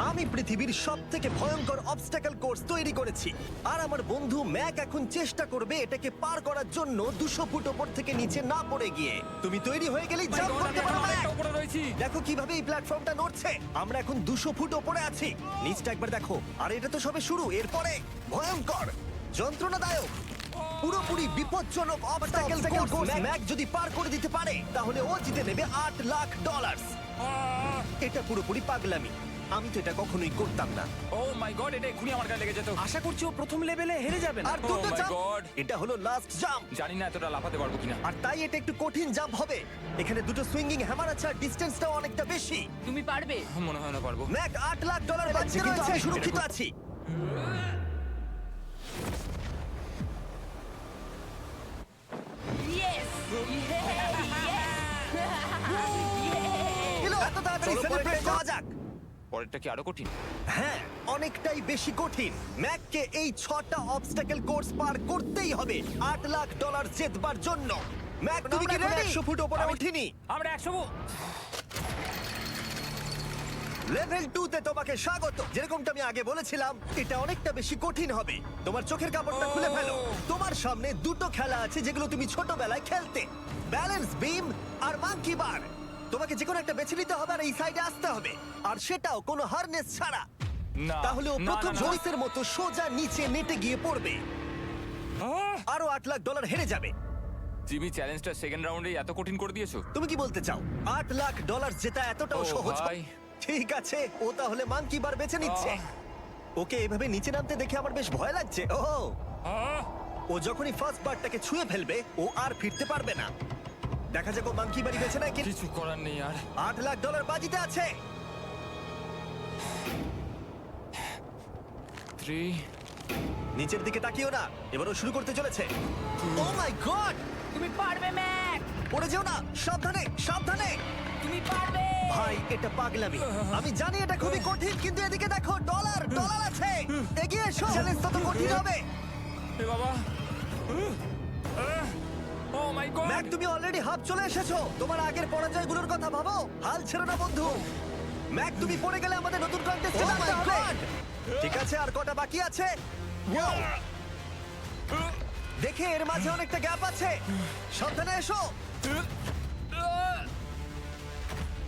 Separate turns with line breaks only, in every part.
আমি পৃথিবীর সবথেকে ভয়ঙ্কর অবস্টাকল কোর্স তৈরি করেছি, আর আমার বন্ধু ম্যাক এখন চেষ্টা করবে এটাকে পার করার জন্য 200 ফুট ওপর থেকে নিচে না পড়ে গিয়ে। তুমি তৈরি হয়ে গেলেই জাম্প করতে পারো ম্যাক।
উপরে রয়েছি।
দেখো কিভাবে এই প্ল্যাটফর্মটা নড়ছে। আমরা এখন 200 ফুট ওপরে আছি। নিচটা একবার দেখো। আর এটা তো সবে শুরু, এরপরে ভয়ঙ্কর, যন্ত্রণাদায়ক, পুরোপুরি বিপজ্জনক অবস্টাকল কোর্স ম্যাক যদি পার করে দিতে পারে তাহলে ও জিতে নেবে $8 লাখ। এটা পুরোপুরি পাগলামি। আমি তো এটা কখনোই করতাম না।
ও মাই গড, এটা এক্ষুনি আমার গায়ে লেগে যেত।
আশা করছি ও প্রথম লেভেলে হেরে যাবে না।
আর দুটো
Oh my
জাম্প,
God!
এটা হলো লাস্ট জাম্প।
জানি না এতটা লাফাতে পারবো কিনা।
আর তাই এটা একটু কঠিন জাম্প হবে। এখানে দুটো সুইঙ্গিং হ্যামার আছে আর ডিসটেন্সটাও অনেকটা বেশি।
তুমি পারবে।
মনে হয় না পারবো।
ম্যাক $8 লাখ বাজছে, কিন্তু আমি সুরক্ষিত আছি।
ইয়েস
এলো, এত তাড়াতাড়ি সেলিব্রেট করা যাক।
পরেরটা কি আরো কঠিন?
হ্যাঁ, অনেকটাই বেশি কঠিন। ম্যাককে এই 6টা অবস্টাকল কোর্স পার করতেই হবে $8 লাখ জেতবার জন্য। ম্যাক, তুমি কি রেডি? 100 ফুট উপরে উঠিনি।
আমরা 100
লেভেল 2 তে তোমাকে স্বাগত। যেরকমটা আমি আগে বলেছিলাম, এটা অনেকটা বেশি কঠিন হবে। তোমার চোখের কাপড়টা খুলে ফেলো। তোমার সামনে দুটো খেলা আছে যেগুলো তুমি ছোটবেলায় খেলতে, ব্যালেন্স বিম আর মাঙ্কি বার। তোমাকে যে কোনো একটা বেছে নিতে হবে আর এই সাইডে আসতে হবে, আর সেটাও কোনো হারনেস ছাড়া।
না।
তাহলে ও
না,
প্রথম
না, না।
জয়েসের মতো সোজা নিচে নেটে গিয়ে পড়বে, আরো $8 লাখ হেরে যাবে।
জিমি, চ্যালেঞ্জটা সেকেন্ড রাউন্ডেই এত কঠিন করে দিয়েছো?
তুমি কি বলতে চাও $8 লাখ জেতা এতটাও
ও
সহজ?
ভাই।
ঠিক আছে, ও তাহলে মাঙ্কি বার বেছে নিচ্ছে। ওকে এভাবে নিচে নামতে দেখে আমার বেশ ভয় লাগছে। ও যখনই ফার্স্ট বারটাকে ছুঁয়ে ফেলবে ও আর ফিরতে পারবে না। দেখা যাক ও মাঙ্কি বাড়ি বেছে নেয় কি।
কিছু করার নেই আর।
$8 লাখ বাজিতে আছে।
3
নিচের দিকে তাকিও না, এবার ও শুরু করতে চলেছে। ও মাই গড,
তুমি পারবে ম্যাক।
পড়ে যেও না, সাবধানে সাবধানে।
তুমি পারবে।
ভাই, এটা পাগলামি। আমি জানি এটা খুবই কঠিন, কিন্তু এদিকে দেখো, ডলার আছে। এগিয়ে এসো, চ্যালেঞ্জ তত কঠিন হবে।
এ বাবা। ও মাই গড।
ম্যাক, তুমি অলরেডি হাফ চলে এসেছো। তোমার আগের পরাজয়গুলোর কথা ভাবো, হাল ছেড়ো না বন্ধু। ম্যাক, তুমি পড়ে গেলে আমাদের নতুন কন্টেস্টে নামতে হবে। ঠিক আছে, আর কটা বাকি আছে? Wow! দেখে এর মাঝে অনেকটা গ্যাপ আছে। সাবধানে এসো।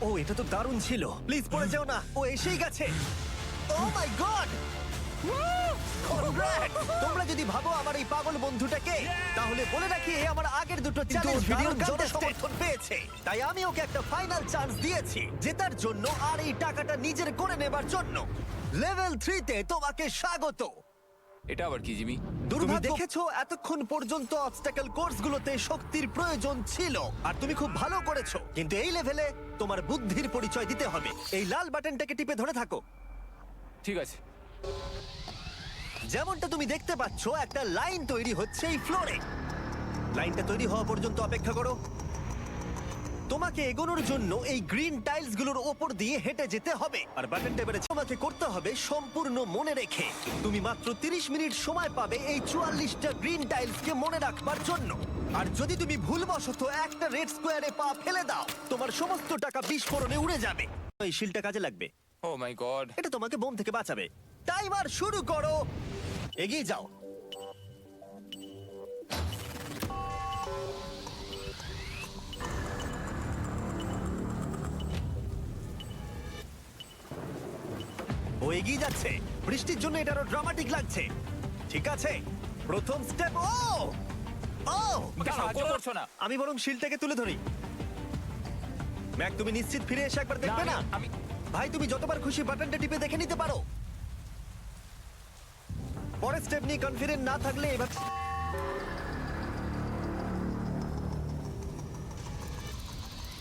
ও, এটা তো দারুণ ছিল। প্লিজ পড়ে যেও না, ও এসেই গেছে। ও মাই গড, তোমরা যদি ভাবো আমার এই পাগল বন্ধুটাকে, তাহলে বলে রাখি এ আমার আগের দুটো চ্যালেঞ্জ ভিডিওর জনসমর্থন পেয়েছে। তাই আমি ওকে একটা ফাইনাল চান্স দিয়েছি জেতার জন্য আর এই টাকাটা নিজের করে নেবার জন্য। লেভেল 3 তে তোমাকে স্বাগত।
এটা আবার কি জিমি?
তুমি দেখেছো এতক্ষণ পর্যন্ত অবস্টাকল কোর্সগুলোতে শক্তির প্রয়োজন ছিল, আর তুমি খুব ভালো করেছো। কিন্তু এই লেভেলে তোমার বুদ্ধির পরিচয় দিতে হবে। এই লাল বাটনটাকে টিপে ধরে থাকো।
ঠিক আছে।
যেমনটা তুমি দেখতে পাচ্ছ, একটা লাইন তৈরি হচ্ছে এই ফ্লোরে। লাইনটা তৈরি হওয়া পর্যন্ত অপেক্ষা করো। তোমাকে এগোনোর জন্য এই গ্রিন টাইলস গুলোর ওপর দিয়ে হেঁটে যেতে হবে, আর বাটনটা এবারে তোমাকে করতে হবে সম্পূর্ণ মনে রেখে। তুমি মাত্র 30 মিনিট সময় পাবে এই 44টা গ্রিন টাইলস কে মনে রাখবার জন্য। আর যদি তুমি ভুলবশত একটা রেড স্কোয়ারে পা ফেলে দাও, তোমার সমস্ত টাকা বিস্ফোরণে উড়ে যাবে। এই শিলটা কাজে লাগবে।
ও মাই গড।
এটা তোমাকে বোম থেকে বাঁচাবে। টাইমার শুরু করো, এগিয়ে যাও। ও এগিয়ে যাচ্ছে। বৃষ্টির জন্য এটা আরো ড্রামাটিক লাগছে। ঠিক আছে, প্রথম স্টেপ। ও ও
আমাকে সাহায্য করছো না?
আমি বরং শিলটাকে তুলে ধরি। ম্যাক, তুমি নিশ্চিত ফিরে এসে একবার দেখবে না?
আমি
ভাই, তুমি যতবার খুশি বাটনটা টিপে দেখে নিতে পারো। পরের স্টেপ নিয়ে কনফিডেন্ট না থাকলে এবার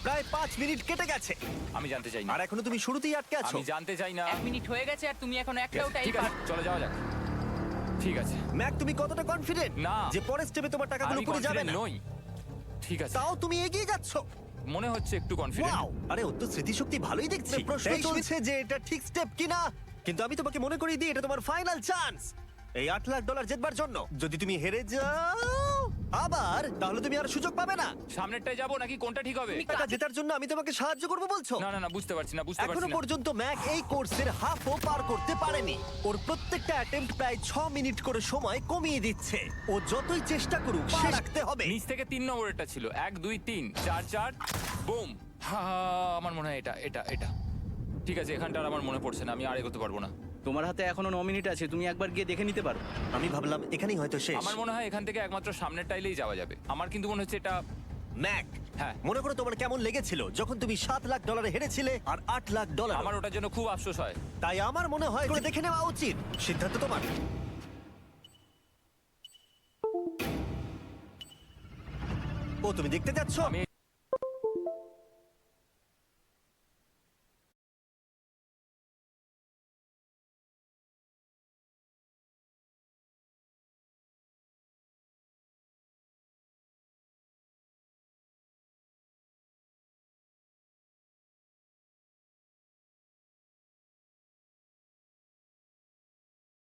প্রায় 5 মিনিট কেটে গেছে,
আমি জানতে চাই না।
আর এখনো তুমি শুরুতেই আটকে আছো।
আমি জানতে চাই না।
1 মিনিট হয়ে গেছে আর তুমি এখন
ঠিক
একটাও
আছে,
টাইম
ঠিক আছে, চলে যাওয়া যাক। ঠিক আছে।
ম্যাক, তুমি কতটা কনফিডেন্ট
না।
যে পরের স্টেপে তোমার টাকাগুলো
আমি
পুরো যাবে
confident
না?
নই। ঠিক আছে,
তাও তুমি এগিয়ে যাচ্ছ।
মনে হচ্ছে একটু কনফিডেন্ট।
ওয়াও! আরে, ও তো স্মৃতিশক্তি ভালোই দেখছি। প্রশ্ন চলছে যে এটা ঠিক স্টেপ কিনা, কিন্তু আমি তোমাকে মনে করিয়ে দিই এটা তোমার ফাইনাল চান্স এই $8 লাখ জেতবার জন্য। যদি তুমি হেরে যাও আবার তাহলে তুমি আর সুযোগ পাবে না।
সামনেরটায় যাবো নাকি কোনটা ঠিক হবে?
টাকা জেতার জন্য আমি তোমাকে সাহায্য করবো বলছো?
না না না, বুঝতে পারছি না, বুঝতে
এখনো
পারছি না।
পর্যন্ত ম্যাক এই কোর্সের হাফও পার করতে পারেনি। ওর প্রত্যেকটা অ্যাটেম্প্ট প্রায় 6 মিনিট করে সময় কমিয়ে দিচ্ছে। ও যতই চেষ্টা করুক পা রাখতে হবে।
নিচ থেকে 3 নম্বরেরটা ছিল 1 2 3 4 4 বুম। আমার মনে হয় এটা এটা এটা ঠিক আছে। এখানটা আর আমার মনে পড়ছে না, আমি আর এগোতে পারবো না।
তোমার হাতে এখনো 9 মিনিট আছে, তুমি একবার গিয়ে দেখে নিতে পারো।
আমি ভাবলাম এখানেই হয়তো শেষ।
আমার মনে হয় এখান থেকে একমাত্র সামনের টাইলেই যাওয়া যাবে। আমার কিন্তু মনে হচ্ছে এটা।
ম্যাক,
হ্যাঁ।
মনে করো তোমার কেমন লেগেছিল যখন তুমি $7 লাখ হেরেছিলে আর $8 লাখ?
আমার ওটার জন্য খুব আফসোস হয়।
তাই আমার মনে হয় করে দেখে নেওয়া উচিত। সিদ্ধান্ত তোমার। ও, তুমি দেখতে যাচ্ছ?
আমি